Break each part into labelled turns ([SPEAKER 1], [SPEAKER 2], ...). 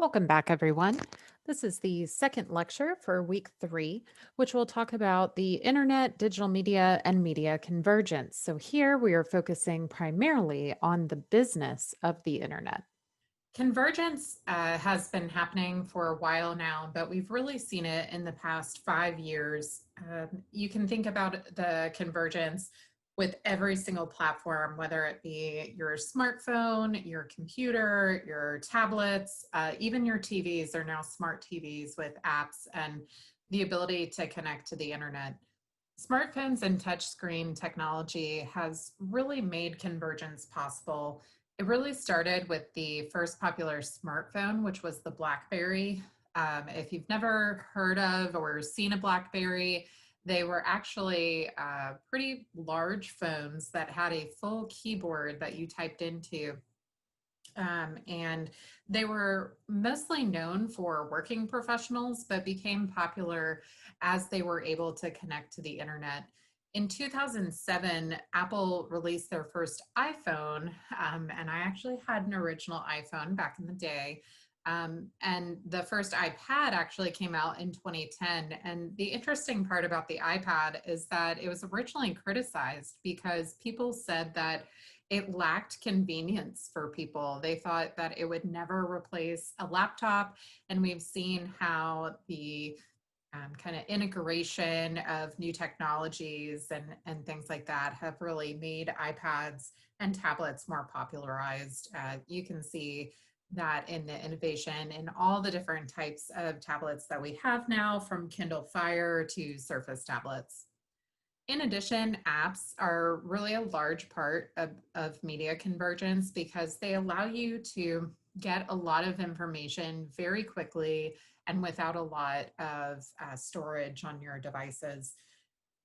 [SPEAKER 1] Welcome back, everyone. This is the second lecture for week 3, which will talk about the internet, digital media, and media convergence. So, here we are focusing primarily on the business of the internet.
[SPEAKER 2] Convergence has been happening for a while now, but we've really seen it in the past 5 years. You can think about the convergence with every single platform, whether it be your smartphone, your computer, your tablets, even your TVs are now smart TVs with apps and the ability to connect to the internet. Smartphones and touchscreen technology has really made convergence possible. It really started with the first popular smartphone, which was the BlackBerry. If you've never heard of or seen a BlackBerry, they were actually pretty large phones that had a full keyboard that you typed into. And they were mostly known for working professionals, but became popular as they were able to connect to the internet. In 2007, Apple released their first iPhone, and I actually had an original iPhone back in the day. And the first iPad actually came out in 2010. And the interesting part about the iPad is that it was originally criticized because people said that it lacked convenience for people. They thought that it would never replace a laptop. And we've seen how the kind of integration of new technologies and things like that have really made iPads and tablets more popularized. You can see that in the innovation in all the different types of tablets that we have now, from Kindle Fire to Surface tablets. In addition, apps are really a large part of media convergence because they allow you to get a lot of information very quickly and without a lot of storage on your devices.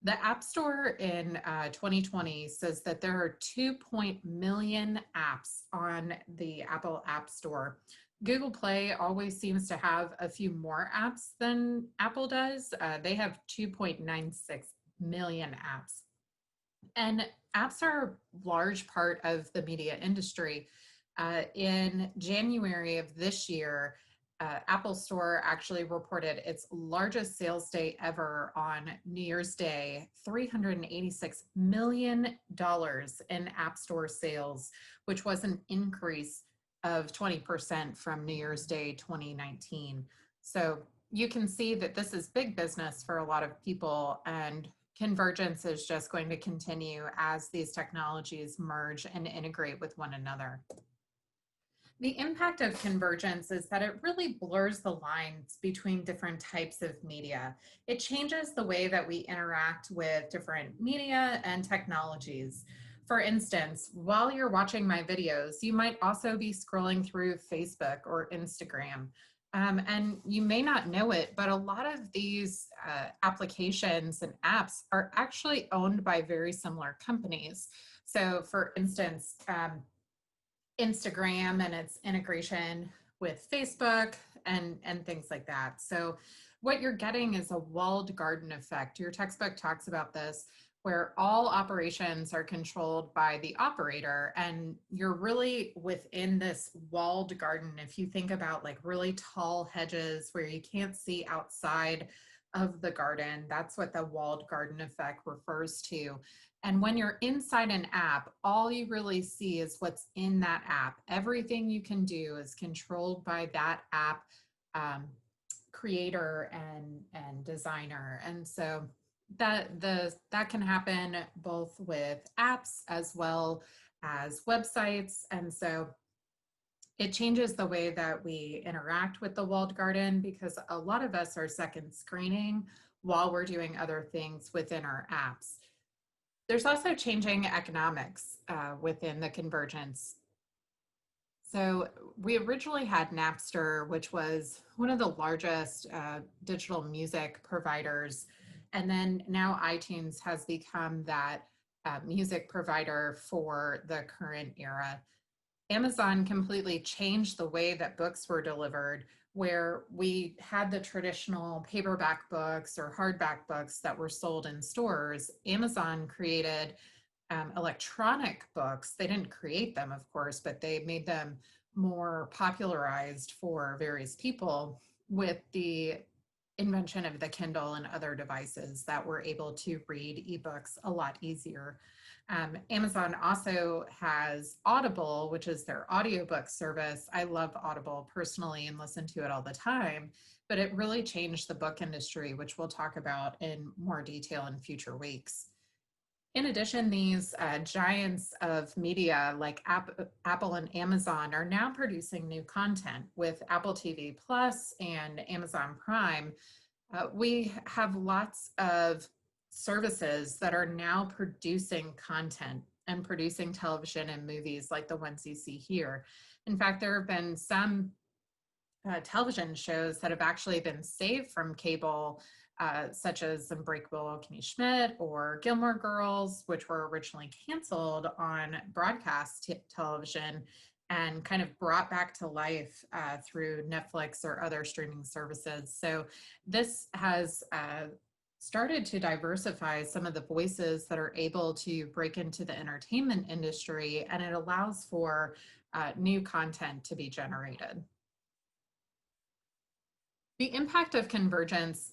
[SPEAKER 2] The App Store in 2020 says that there are 2 million apps on the Apple App Store. Google Play always seems to have a few more apps than Apple does. They have 2.96 million apps. And apps are a large part of the media industry. In January of this year, Apple Store actually reported its largest sales day ever on New Year's Day, $386 million in App Store sales, which was an increase of 20% from New Year's Day 2019. So you can see that this is big business for a lot of people, and convergence is just going to continue as these technologies merge and integrate with one another. The impact of convergence is that it really blurs the lines between different types of media. It changes the way that we interact with different media and technologies. For instance, while you're watching my videos, you might also be scrolling through Facebook or Instagram. And you may not know it, but a lot of these applications and apps are actually owned by very similar companies. So, for instance, Instagram and its integration with Facebook and things like that. So what you're getting is a walled garden effect. Your textbook talks about this, where all operations are controlled by the operator, and you're really within this walled garden. If you think about like really tall hedges where you can't see outside of the garden, that's what the walled garden effect refers to. And when you're inside an app, all you really see is what's in that app. Everything you can do is controlled by that app creator and designer. And so that can happen both with apps as well as websites. And so it changes the way that we interact with the walled garden, because a lot of us are second screening while we're doing other things within our apps. There's also changing economics within the convergence. So we originally had Napster, which was one of the largest digital music providers. And then now iTunes has become that music provider for the current era. Amazon completely changed the way that books were delivered, where we had the traditional paperback books or hardback books that were sold in stores. Amazon created electronic books. They didn't create them, of course, but they made them more popularized for various people with the invention of the Kindle and other devices that were able to read ebooks a lot easier. Amazon also has Audible, which is their audiobook service. I love Audible personally and listen to it all the time, but it really changed the book industry, which we'll talk about in more detail in future weeks. In addition, these giants of media like Apple and Amazon are now producing new content with Apple TV Plus and Amazon Prime. We have lots of services that are now producing content and producing television and movies like the ones you see here. In fact, there have been some television shows that have actually been saved from cable, such as Unbreakable Kimmy Schmidt or Gilmore Girls, which were originally canceled on broadcast television and kind of brought back to life through Netflix or other streaming services. So this has started to diversify some of the voices that are able to break into the entertainment industry, and it allows for new content to be generated. The impact of convergence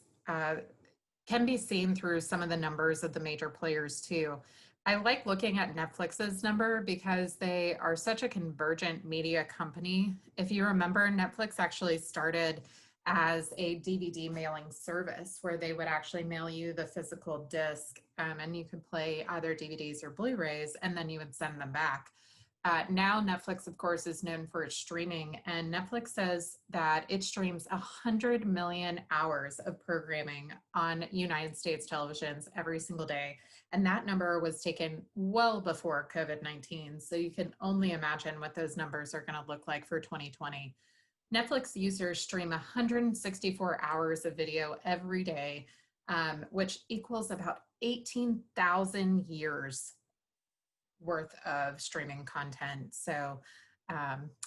[SPEAKER 2] can be seen through some of the numbers of the major players too. I like looking at Netflix's number because they are such a convergent media company. If you remember, Netflix actually started as a DVD mailing service where they would actually mail you the physical disc, and you could play either DVDs or Blu-rays, and then you would send them back. Now Netflix, of course, is known for its streaming, and Netflix says that it streams 100 million hours of programming on United States televisions every single day. And that number was taken well before COVID-19. So you can only imagine what those numbers are going to look like for 2020. Netflix users stream 164 hours of video every day, which equals about 18,000 years worth of streaming content. So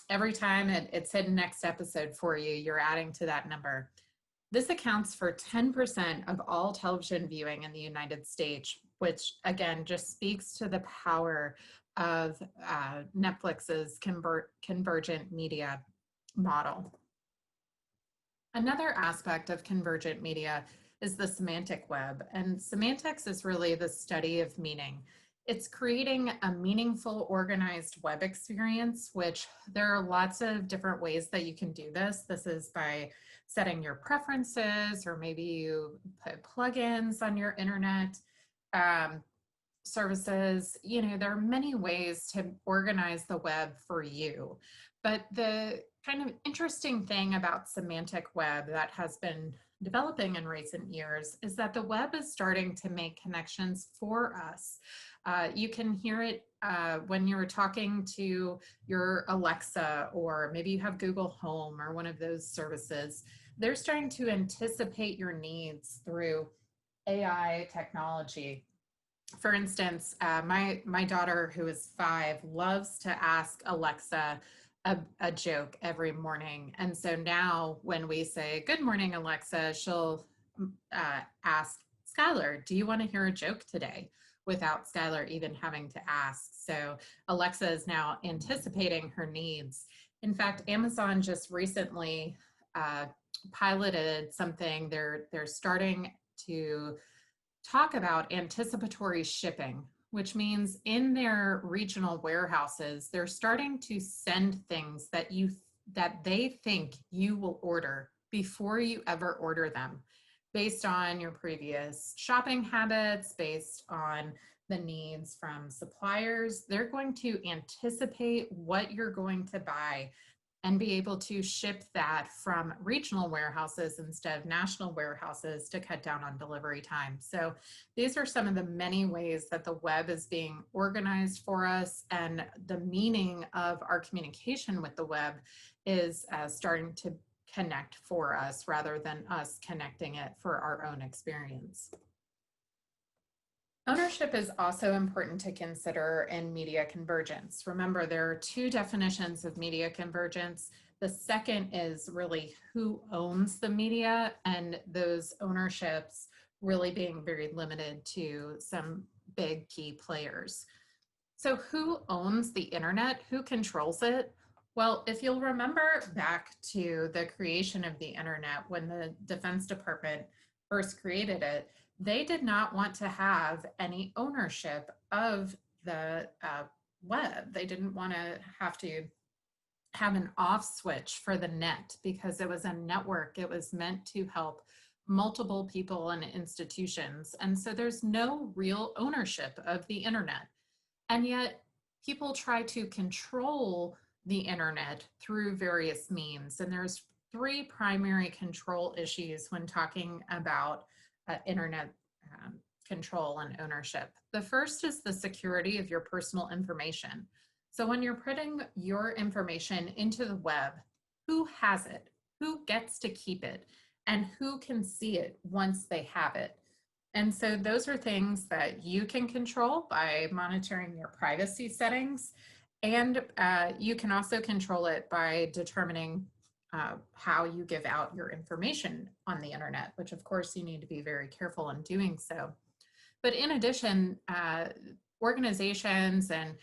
[SPEAKER 2] every time it's hidden next episode for you, you're adding to that number. This accounts for 10% of all television viewing in the United States, which again just speaks to the power of Netflix's convergent media model. Another aspect of convergent media is the semantic web, and semantics is really the study of meaning. It's creating a meaningful, organized web experience, which there are lots of different ways that you can do this. This is by setting your preferences, or maybe you put plugins on your internet services. You know, there are many ways to organize the web for you. But the kind of interesting thing about semantic web that has been developing in recent years is that the web is starting to make connections for us. You can hear it when you're talking to your Alexa, or maybe you have Google Home or one of those services. They're starting to anticipate your needs through AI technology. For instance, my daughter, who is 5, loves to ask Alexa a joke every morning. And so now when we say, "Good morning, Alexa," she'll ask Skylar, "Do you want to hear a joke today?" without Skylar even having to ask. So Alexa is now anticipating her needs. In fact, Amazon just recently piloted something. They're starting to talk about anticipatory shipping, which means in their regional warehouses, they're starting to send things that they think you will order before you ever order them, based on your previous shopping habits, based on the needs from suppliers. They're going to anticipate what you're going to buy and be able to ship that from regional warehouses instead of national warehouses to cut down on delivery time. So these are some of the many ways that the web is being organized for us, and the meaning of our communication with the web is starting to connect for us rather than us connecting it for our own experience. Ownership is also important to consider in media convergence. Remember, there are 2 definitions of media convergence. The second is really who owns the media, and those ownerships really being very limited to some big key players. So who owns the internet? Who controls it? Well, if you'll remember back to the creation of the internet, when the Defense Department first created it, they did not want to have any ownership of the web. They didn't want to have an off switch for the net because it was a network. It was meant to help multiple people and institutions. And so there's no real ownership of the internet. And yet, people try to control the internet through various means. And there's three primary control issues when talking about internet control and ownership. The first is the security of your personal information. So when you're putting your information into the web, who has it? Who gets to keep it? And who can see it once they have it? And so those are things that you can control by monitoring your privacy settings. And you can also control it by determining how you give out your information on the internet, which of course you need to be very careful in doing so. But in addition, organizations and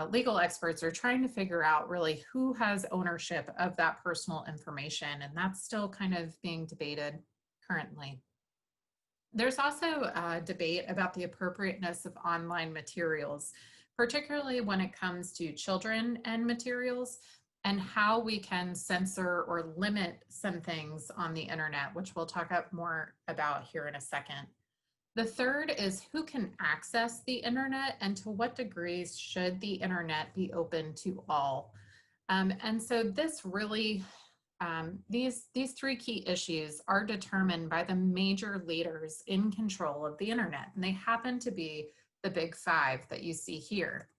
[SPEAKER 2] legal experts are trying to figure out really who has ownership of that personal information. And that's still kind of being debated currently. There's also a debate about the appropriateness of online materials, particularly when it comes to children and materials, and how we can censor or limit some things on the internet, which we'll talk up more about here in a second. The third is who can access the internet and to what degrees should the internet be open to all. And so this really these three key issues are determined by the major leaders in control of the internet, and they happen to be the big five that you see here.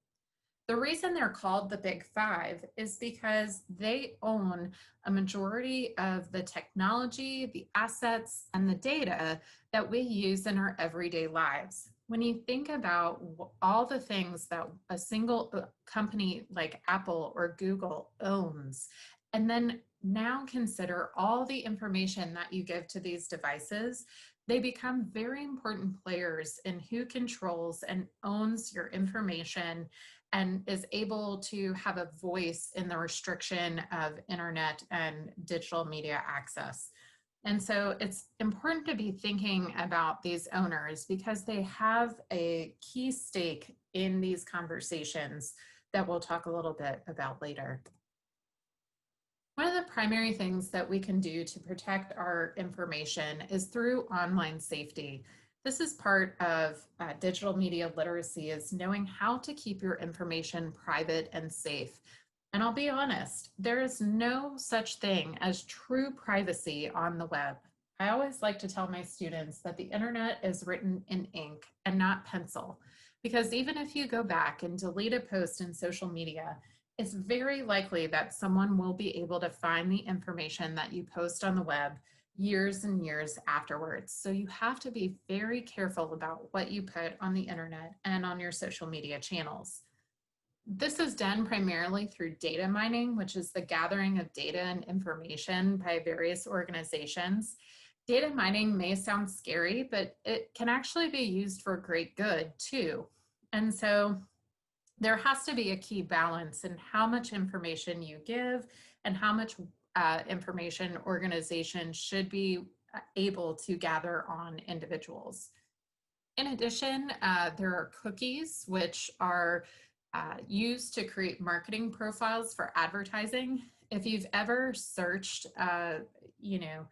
[SPEAKER 2] The reason they're called the big five is because they own a majority of the technology, the assets, and the data that we use in our everyday lives. When you think about all the things that a single company like Apple or Google owns, and then now consider all the information that you give to these devices, they become very important players in who controls and owns your information and is able to have a voice in the restriction of internet and digital media access. And so it's important to be thinking about these owners because they have a key stake in these conversations that we'll talk a little bit about later. One of the primary things that we can do to protect our information is through online safety. This is part of digital media literacy, is knowing how to keep your information private and safe. And I'll be honest, there is no such thing as true privacy on the web. I always like to tell my students that the internet is written in ink and not pencil, because even if you go back and delete a post in social media, it's very likely that someone will be able to find the information that you post on the web years and years afterwards. So you have to be very careful about what you put on the internet and on your social media channels. This is done primarily through data mining, which is the gathering of data and information by various organizations. Data mining may sound scary, but it can actually be used for great good too. And so there has to be a key balance in how much information you give and how much information organizations should be able to gather on individuals. In addition, there are cookies, which are used to create marketing profiles for advertising. If you've ever searched, you know,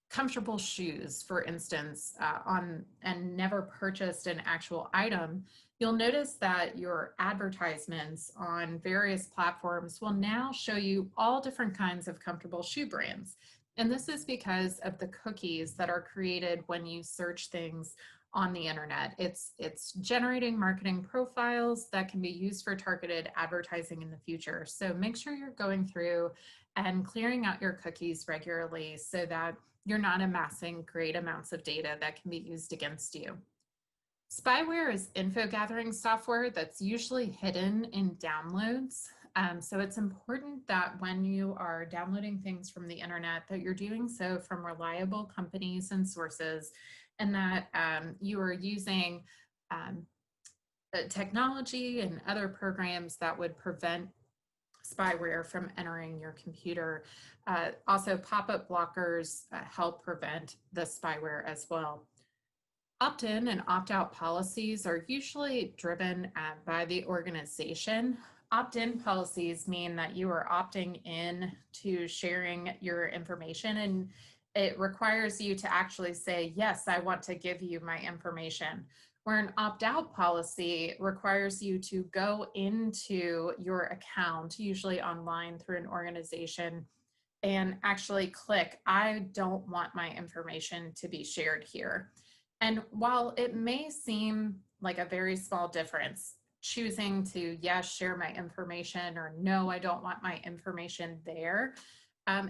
[SPEAKER 2] comfortable shoes, for instance, on and never purchased an actual item, you'll notice that your advertisements on various platforms will now show you all different kinds of comfortable shoe brands. And this is because of the cookies that are created when you search things on the internet. It's generating marketing profiles that can be used for targeted advertising in the future. So make sure you're going through and clearing out your cookies regularly so that you're not amassing great amounts of data that can be used against you. Spyware is info gathering software that's usually hidden in downloads. So it's important that when you are downloading things from the internet that you're doing so from reliable companies and sources, and that you are using technology and other programs that would prevent spyware from entering your computer. Also, pop-up blockers help prevent the spyware as well. Opt-in and opt-out policies are usually driven by the organization. Opt-in policies mean that you are opting in to sharing your information, and it requires you to actually say, yes, I want to give you my information. Where an opt-out policy requires you to go into your account, usually online through an organization, and actually click, I don't want my information to be shared here. And while it may seem like a very small difference, choosing to, yes, share my information, or no, I don't want my information there,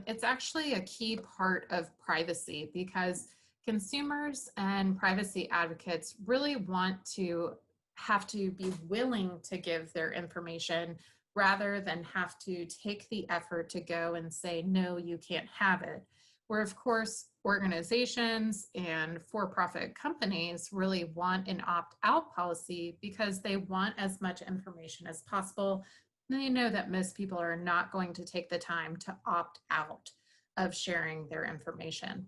[SPEAKER 2] it's actually a key part of privacy, because consumers and privacy advocates really want to have to be willing to give their information rather than have to take the effort to go and say, no, you can't have it. Where, of course, organizations and for-profit companies really want an opt-out policy because they want as much information as possible. They know that most people are not going to take the time to opt out of sharing their information.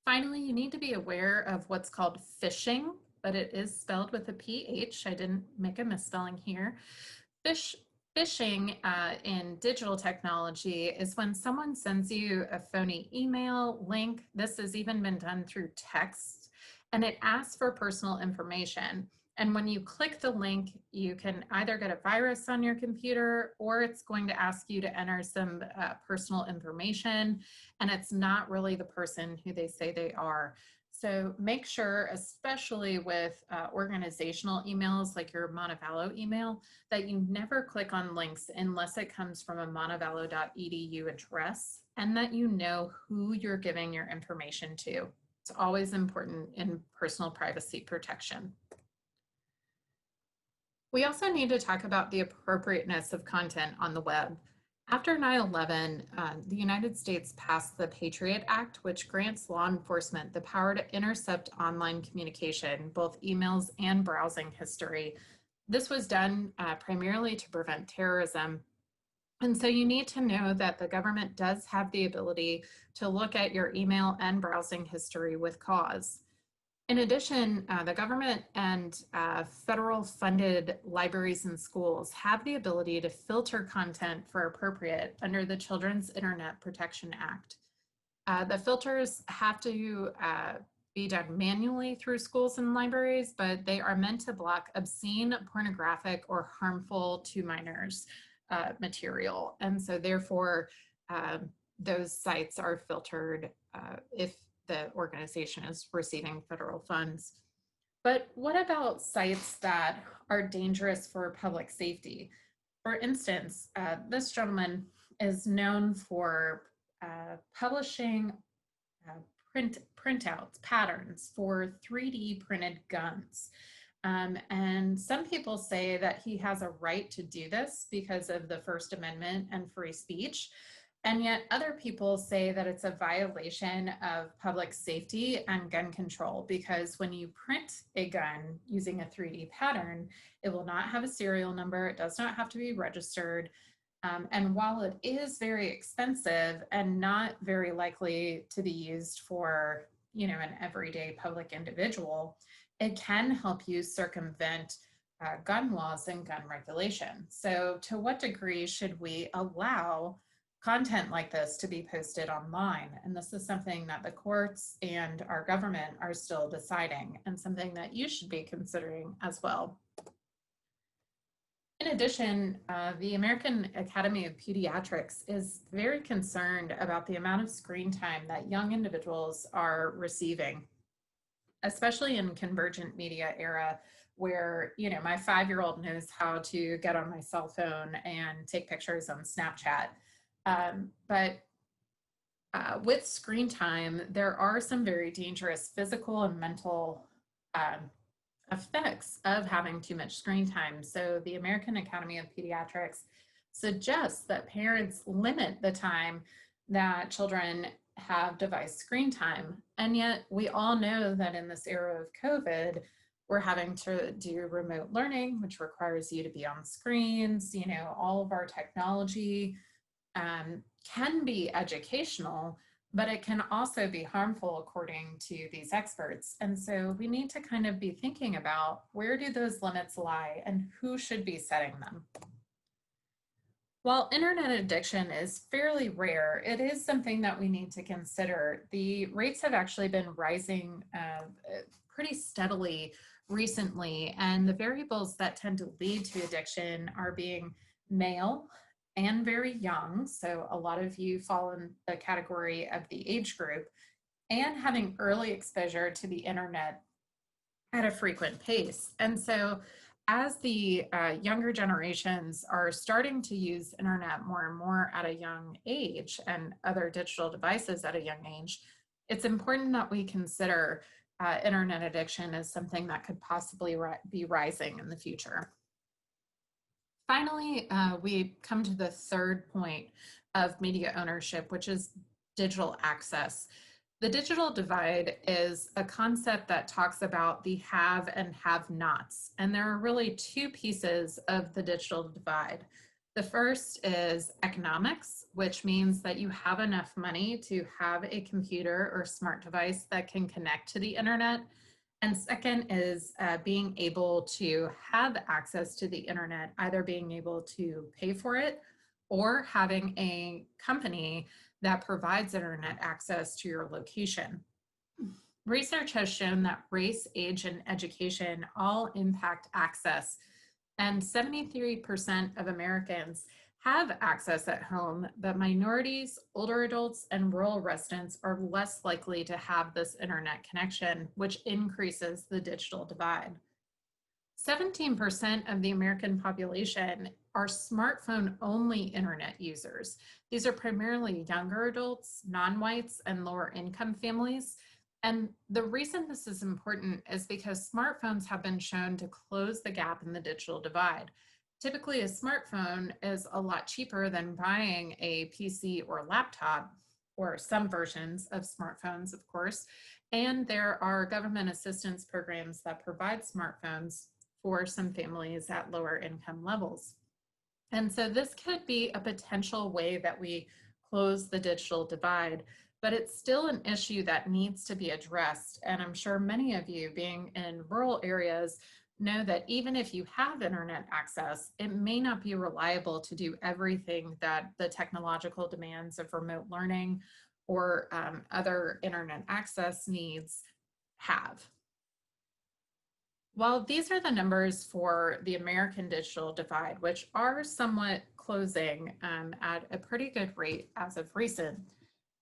[SPEAKER 2] Finally, you need to be aware of what's called phishing, but it is spelled with a PH. I didn't make a misspelling here. Phishing in digital technology is when someone sends you a phony email link. This has even been done through text, and it asks for personal information. And when you click the link, you can either get a virus on your computer, or it's going to ask you to enter some personal information, and it's not really the person who they say they are. So make sure, especially with organizational emails like your Montevallo email, that you never click on links unless it comes from a montevallo.edu address, and that you know who you're giving your information to. It's always important in personal privacy protection. We also need to talk about the appropriateness of content on the web. After 9/11, the United States passed the Patriot Act, which grants law enforcement the power to intercept online communication, both emails and browsing history. This was done primarily to prevent terrorism. And so you need to know that the government does have the ability to look at your email and browsing history with cause. In addition, the government and federal funded libraries and schools have the ability to filter content for appropriate under the Children's Internet Protection Act. The filters have to be done manually through schools and libraries, but they are meant to block obscene, pornographic, or harmful to minors material. And so therefore, those sites are filtered if the organization is receiving federal funds. But what about sites that are dangerous for public safety? For instance, this gentleman is known for publishing printouts, patterns for 3D printed guns. And some people say that he has a right to do this because of the First Amendment and free speech. And yet other people say that it's a violation of public safety and gun control, because when you print a gun using a 3D pattern, it will not have a serial number. It does not have to be registered. And while it is very expensive and not very likely to be used for, an everyday public individual, it can help you circumvent gun laws and gun regulation. So to what degree should we allow content like this to be posted online? And this is something that the courts and our government are still deciding, and something that you should be considering as well. In addition, the American Academy of Pediatrics is very concerned about the amount of screen time that young individuals are receiving, especially in convergent media era, where my 5-year-old knows how to get on my cell phone and take pictures on Snapchat. But with screen time, there are some very dangerous physical and mental effects of having too much screen time. So the American Academy of Pediatrics suggests that parents limit the time that children have device screen time. And yet we all know that in this era of COVID, We're having to do remote learning, which requires you to be on screens. All of our technology can be educational, but it can also be harmful according to these experts. And so we need to kind of be thinking about, where do those limits lie and who should be setting them? While internet addiction is fairly rare, it is something that we need to consider. The rates have actually been rising pretty steadily recently, and the variables that tend to lead to addiction are being male and very young. So, a lot of you fall in the category of the age group, and having early exposure to the internet at a frequent pace. And so, as the younger generations are starting to use internet more and more at a young age, and other digital devices at a young age, it's important that we consider internet addiction as something that could possibly be rising in the future. Finally, we come to the third point of media ownership, which is digital access. The digital divide is a concept that talks about the have and have nots. And there are really two pieces of the digital divide. The first is economics, which means that you have enough money to have a computer or smart device that can connect to the internet. And second is being able to have access to the internet, either being able to pay for it or having a company that provides internet access to your location. Research has shown that race, age, and education all impact access, and 73% of Americans have access at home, but minorities, older adults, and rural residents are less likely to have this internet connection, which increases the digital divide. 17% of the American population are smartphone only internet users. These are primarily younger adults, non whites, and lower income families. And the reason this is important is because smartphones have been shown to close the gap in the digital divide. Typically, a smartphone is a lot cheaper than buying a PC or laptop, or some versions of smartphones, of course. And there are government assistance programs that provide smartphones for some families at lower income levels. And so this could be a potential way that we close the digital divide, but it's still an issue that needs to be addressed. And I'm sure many of you, being in rural areas, know that even if you have internet access, it may not be reliable to do everything that the technological demands of remote learning or other internet access needs have. Well, these are the numbers for the American digital divide, which are somewhat closing at a pretty good rate as of recent.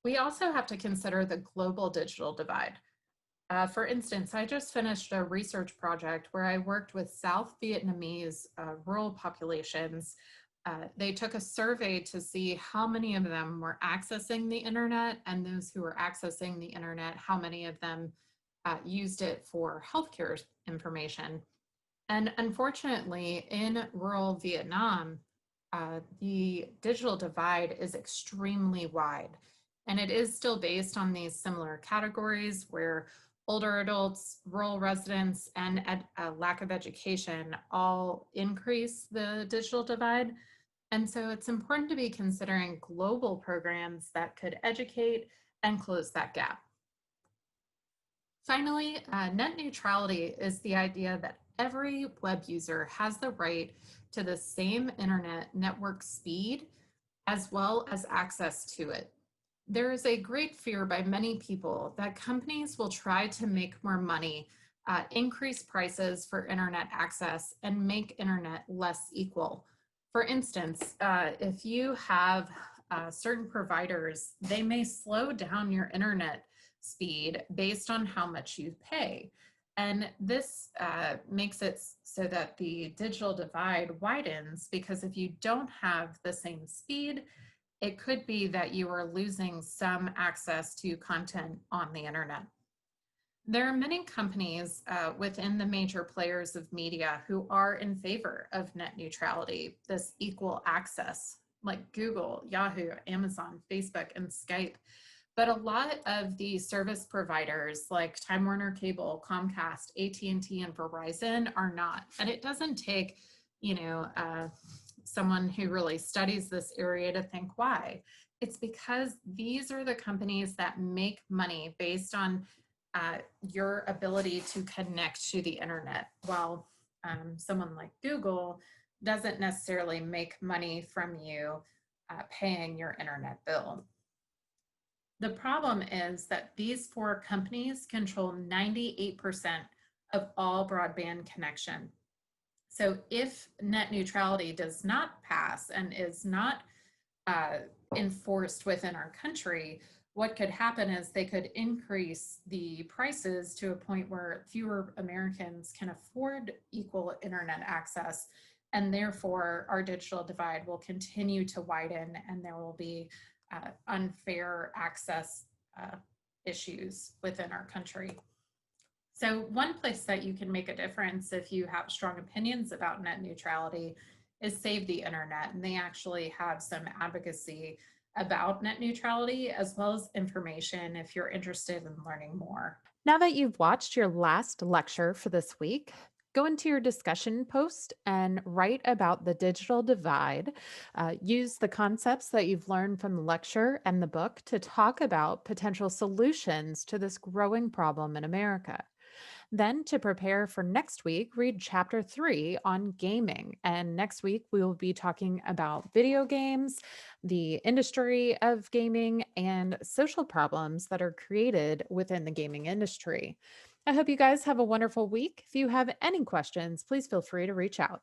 [SPEAKER 2] We also have to consider the global digital divide. For instance, I just finished a research project where I worked with South Vietnamese rural populations. They took a survey to see how many of them were accessing the internet, and those who were accessing the internet, how many of them used it for healthcare information. And unfortunately, in rural Vietnam, the digital divide is extremely wide. And it is still based on these similar categories where older adults, rural residents, and a lack of education all increase the digital divide. And so it's important to be considering global programs that could educate and close that gap. Finally, net neutrality is the idea that every web user has the right to the same internet network speed as well as access to it. There is a great fear by many people that companies will try to make more money, increase prices for internet access, and make internet less equal. For instance, if you have certain providers, they may slow down your internet speed based on how much you pay. And this makes it so that the digital divide widens, because if you don't have the same speed, it could be that you are losing some access to content on the internet. There are many companies within the major players of media who are in favor of net neutrality, this equal access, like Google, Yahoo, Amazon, Facebook, and Skype. But a lot of the service providers like Time Warner Cable, Comcast, AT&T, and T, and Verizon are not. And it doesn't take, you know, someone who really studies this area to think why. It's because these are the companies that make money based on your ability to connect to the internet. While someone like Google doesn't necessarily make money from you paying your internet bill. The problem is that these four companies control 98% of all broadband connection. So if net neutrality does not pass and is not uh, enforced within our country, what could happen is they could increase the prices to a point where fewer Americans can afford equal internet access. And therefore, our digital divide will continue to widen and there will be unfair access uh, issues within our country. So, one place that you can make a difference if you have strong opinions about net neutrality is Save the Internet. And they actually have some advocacy about net neutrality as well as information if you're interested in learning more.
[SPEAKER 1] Now that you've watched your last lecture for this week, go into your discussion post and write about the digital divide. Use the concepts that you've learned from the lecture and the book to talk about potential solutions to this growing problem in America. Then, to prepare for next week, read chapter 3 on gaming. And next week, we will be talking about video games, the industry of gaming, and social problems that are created within the gaming industry. I hope you guys have a wonderful week. If you have any questions, please feel free to reach out.